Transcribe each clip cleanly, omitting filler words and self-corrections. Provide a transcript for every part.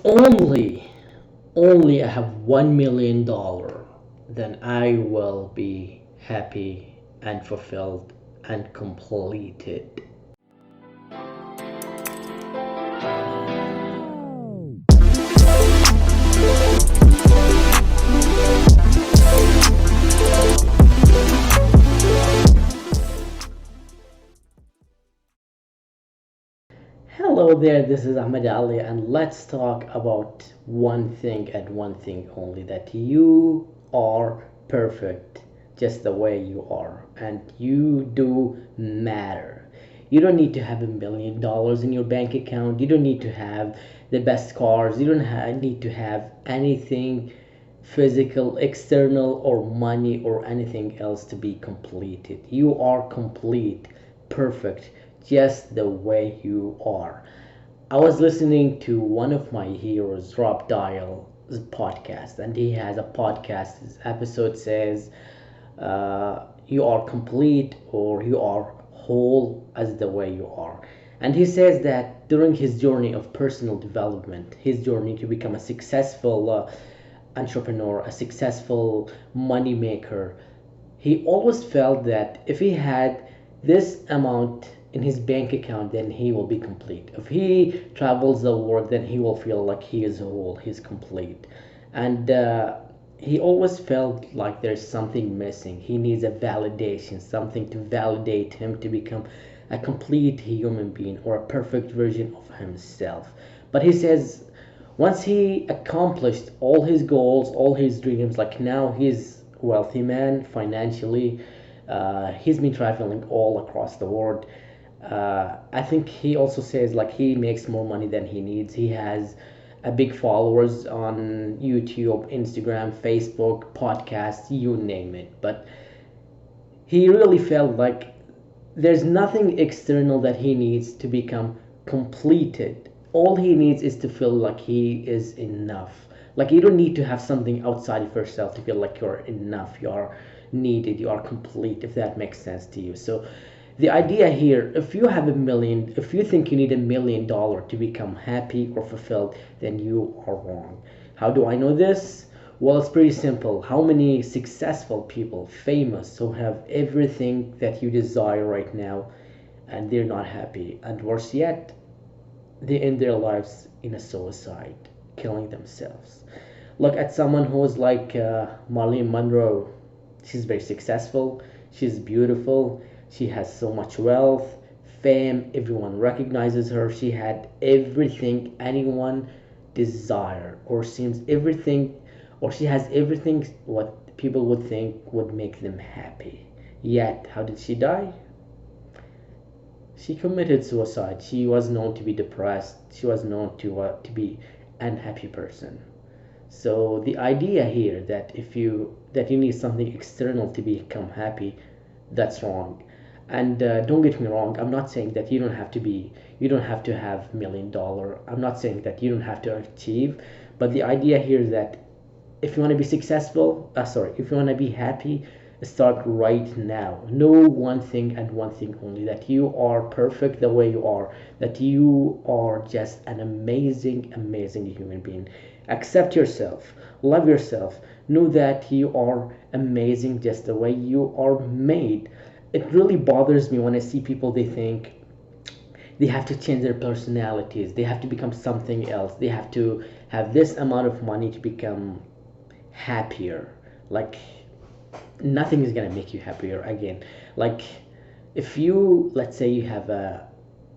If only I have $1 million, then I will be happy and fulfilled and completed. Hello there, this is Ahmed Ali, and let's talk about one thing and one thing only, that you are perfect just the way you are, and you do matter. You don't need to have $1 million in your bank account, you don't need to have the best cars, you don't need to have anything physical, external, or money, or anything else to be completed. You are complete, perfect, just the way you are. I was listening to one of my heroes, Rob Dial's podcast, and he has a podcast. His episode says, "You are complete, or you are whole as the way you are." And he says that during his journey of personal development, his journey to become a successful entrepreneur, a successful money maker, he always felt that if he had this amount in his bank account, then he will be complete. If he travels the world, then he will feel like he is whole, he's complete. And he always felt like there's something missing. He needs a validation, something to validate him to become a complete human being or a perfect version of himself. But he says once he accomplished all his goals, all his dreams, like now he's a wealthy man financially. He's been traveling all across the world. I think he also says like he makes more money than he needs. He has a big followers on YouTube, Instagram, Facebook, podcasts, you name it. But he really felt like there's nothing external that he needs to become completed. All he needs is to feel like he is enough. Like you don't need to have something outside of yourself to feel like you're enough, you are needed, you are complete, if that makes sense to you. So the idea here, if you have a million, if you think you need $1 million to become happy or fulfilled, then you are wrong. How do I know this? Well, it's pretty simple. How many successful people, famous, who have everything that you desire right now, and they're not happy? And worse yet, they end their lives in a suicide, killing themselves. Look at someone who's like Marilyn Monroe. She's very successful, she's beautiful, she has so much wealth, fame, everyone recognizes her. She had everything anyone desire, or seems everything, or she has everything what people would think would make them happy. Yet, how did she die? She committed suicide. She was known to be depressed. She was known to be unhappy person. So the idea here that if you that you need something external to become happy, that's wrong. And don't get me wrong, I'm not saying that you don't have to have $1 million. I'm not saying that you don't have to achieve, but the idea here is that if you want to be successful, if you want to be happy, start right now. Know one thing and one thing only, that you are perfect the way you are, that you are just an amazing, amazing human being. Accept yourself, love yourself, know that you are amazing just the way you are made. It really bothers me when I see people, they think they have to change their personalities, they have to become something else, they have to have this amount of money to become happier. Like nothing is gonna make you happier again. Like if you, let's say you have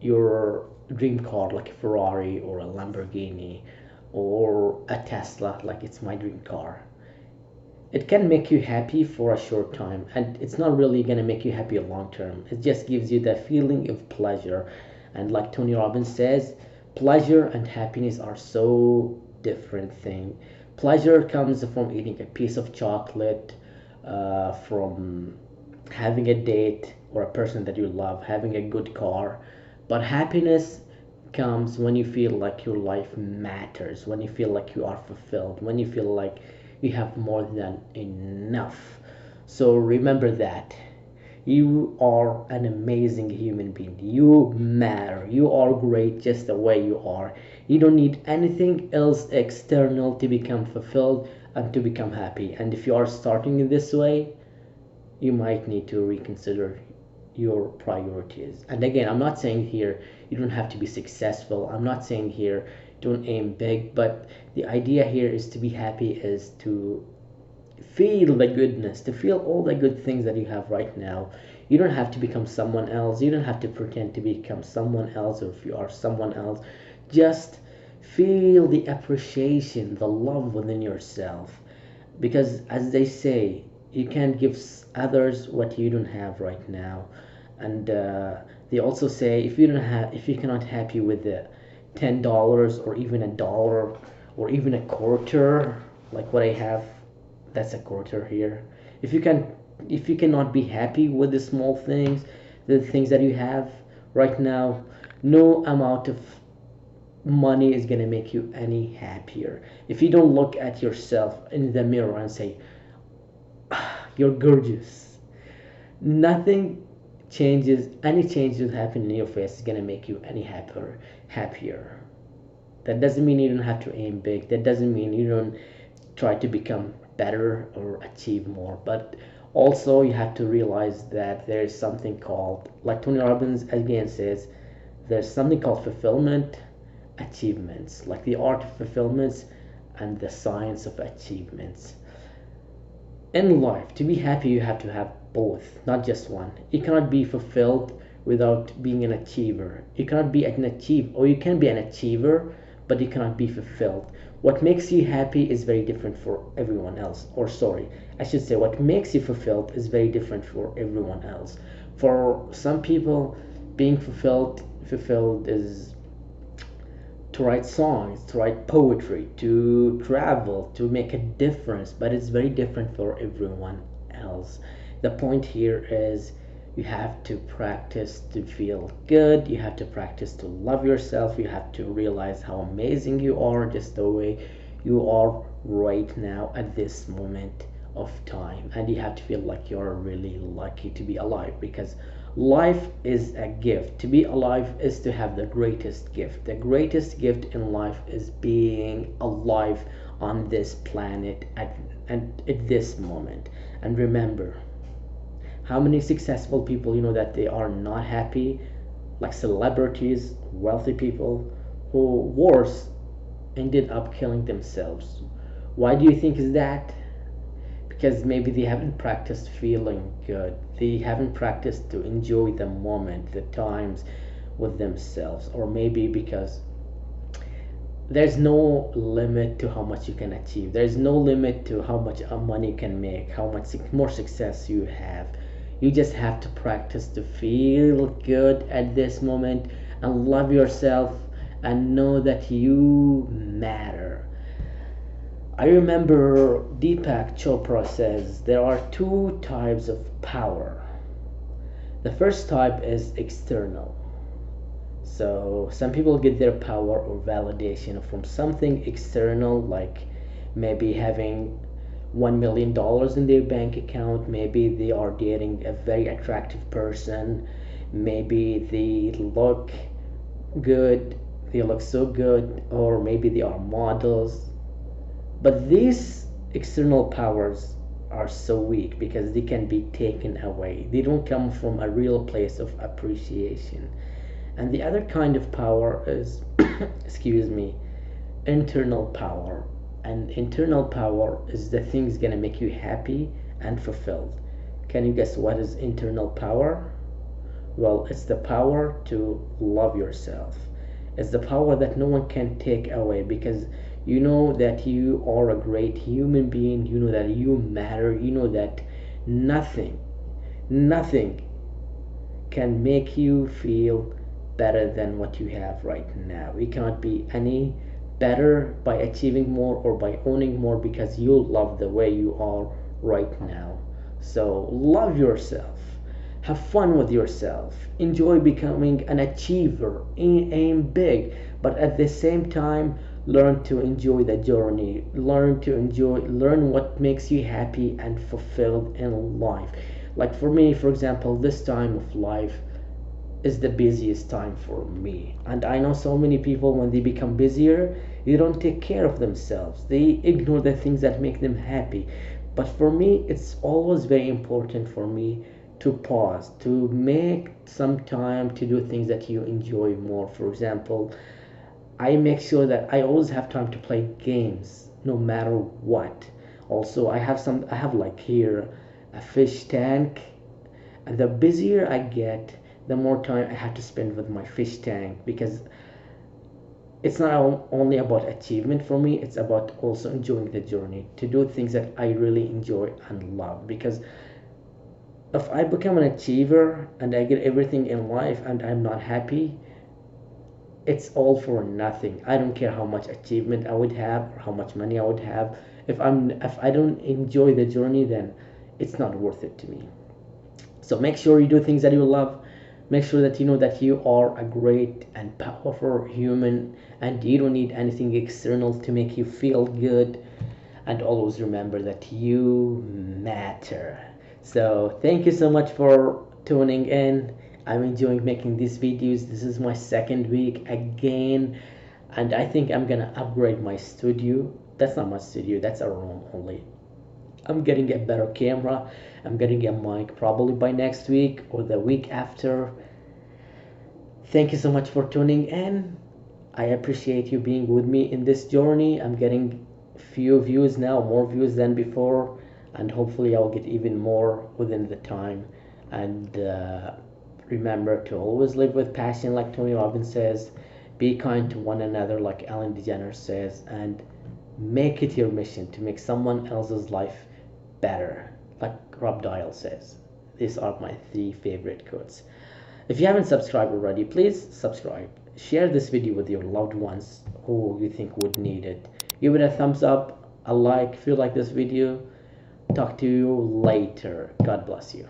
your dream car, like a Ferrari or a Lamborghini or a Tesla, like it's my dream car. It can make you happy for a short time, and it's not really gonna make you happy long term. It just gives you the feeling of pleasure. And like Tony Robbins says, pleasure and happiness are so different thing. Pleasure comes from eating a piece of chocolate, from having a date or a person that you love, having a good car. But happiness comes when you feel like your life matters, when you feel like you are fulfilled, when you feel like you have more than enough. So remember that You are an amazing human being. You matter. You are great just the way you are. You don't need anything else external to become fulfilled and to become happy. And if you are starting in this way, you might need to reconsider your priorities. And again, I'm not saying here you don't have to be successful. I'm not saying here don't aim big, but the idea here is to be happy, is to feel the goodness, to feel all the good things that you have right now. You don't have to become someone else. You don't have to pretend to become someone else, or if you are someone else, just feel the appreciation, the love within yourself. Because as they say, you can't give others what you don't have right now. And they also say, if you cannot happy with the $10 or even a dollar or even a quarter, like what I have, that's a quarter here. If you can, if you cannot be happy with the small things, the things that you have right now, no amount of money is gonna make you any happier. If you don't look at yourself in the mirror and say, "Ah, you're gorgeous," nothing changes. Any change that happen in your face is gonna make you any happier. That doesn't mean you don't have to aim big. That doesn't mean you don't try to become better or achieve more. But also you have to realize that there is something called, like Tony Robbins again says, there's something called fulfillment, achievements, like the art of fulfillments and the science of achievements. In life, to be happy, you have to have both, not just one. You cannot be fulfilled without being an achiever. You cannot be an achiever, or you can be an achiever, but you cannot be fulfilled. What makes you happy is very different for everyone else. Or, sorry, I should say, what makes you fulfilled is very different for everyone else. For some people, being fulfilled is to write songs, to write poetry, to travel, to make a difference, but it's very different for everyone else. The point here is you have to practice to feel good, you have to practice to love yourself, you have to realize how amazing you are just the way you are right now at this moment of time. And you have to feel like you're really lucky to be alive, because life is a gift. To be alive is to have the greatest gift. The greatest gift in life is being alive on this planet at this moment. And remember, how many successful people you know that they are not happy, like celebrities, wealthy people, who worse ended up killing themselves. Why do you think is that? Because maybe they haven't practiced feeling good. They haven't practiced to enjoy the moment, the times with themselves. Or maybe because there's no limit to how much you can achieve. There's no limit to how much money you can make, how much more success you have. You just have to practice to feel good at this moment and love yourself and know that you matter. I remember Deepak Chopra says there are two types of power. The first type is external. So some people get their power or validation from something external, like maybe having $1 million in their bank account, maybe they are dating a very attractive person, maybe they look good, they look so good, or maybe they are models. But these external powers are so weak because they can be taken away. They don't come from a real place of appreciation. And the other kind of power is, excuse me, internal power. And internal power is the things gonna make you happy and fulfilled. Can you guess what is internal power? Well, it's the power to love yourself. It's the power that no one can take away, because you know that you are a great human being, you know that you matter, you know that nothing can make you feel better than what you have right now. You cannot be any better by achieving more or by owning more, because you love the way you are right now. So love yourself, have fun with yourself, enjoy becoming an achiever, aim big, but at the same time learn to enjoy the journey, learn what makes you happy and fulfilled in life. Like for me, for example, this time of life is the busiest time for me. And I know so many people, when they become busier, they don't take care of themselves. They ignore the things that make them happy. But for me, it's always very important for me to pause, to make some time to do things that you enjoy more. For example, I make sure that I always have time to play games no matter what. Also, I have like here a fish tank, and the busier I get, the more time I have to spend with my fish tank, because it's not only about achievement for me, it's about also enjoying the journey, to do things that I really enjoy and love. Because if I become an achiever and I get everything in life and I'm not happy, it's all for nothing. I don't care how much achievement I would have or how much money I would have. If I don't enjoy the journey, then it's not worth it to me. So make sure you do things that you love. Make sure that you know that you are a great and powerful human, and you don't need anything external to make you feel good. And always remember that you matter. So thank you so much for tuning in. I'm enjoying making these videos. This is my second week again, and I think I'm gonna upgrade my studio. That's not my studio, that's a room only. I'm getting a better camera. I'm getting a mic probably by next week or the week after. Thank you so much for tuning in. I appreciate you being with me in this journey. I'm getting few views now, more views than before, and hopefully I'll get even more within the time. And remember to always live with passion, like Tony Robbins says. Be kind to one another, like Ellen DeGeneres says, and make it your mission to make someone else's life better, like Rob Dial says. These are my 3 favorite quotes. If you haven't subscribed already, please subscribe. Share this video with your loved ones who you think would need it. Give it a thumbs up, a like if you like this video. Talk to you later. God bless you.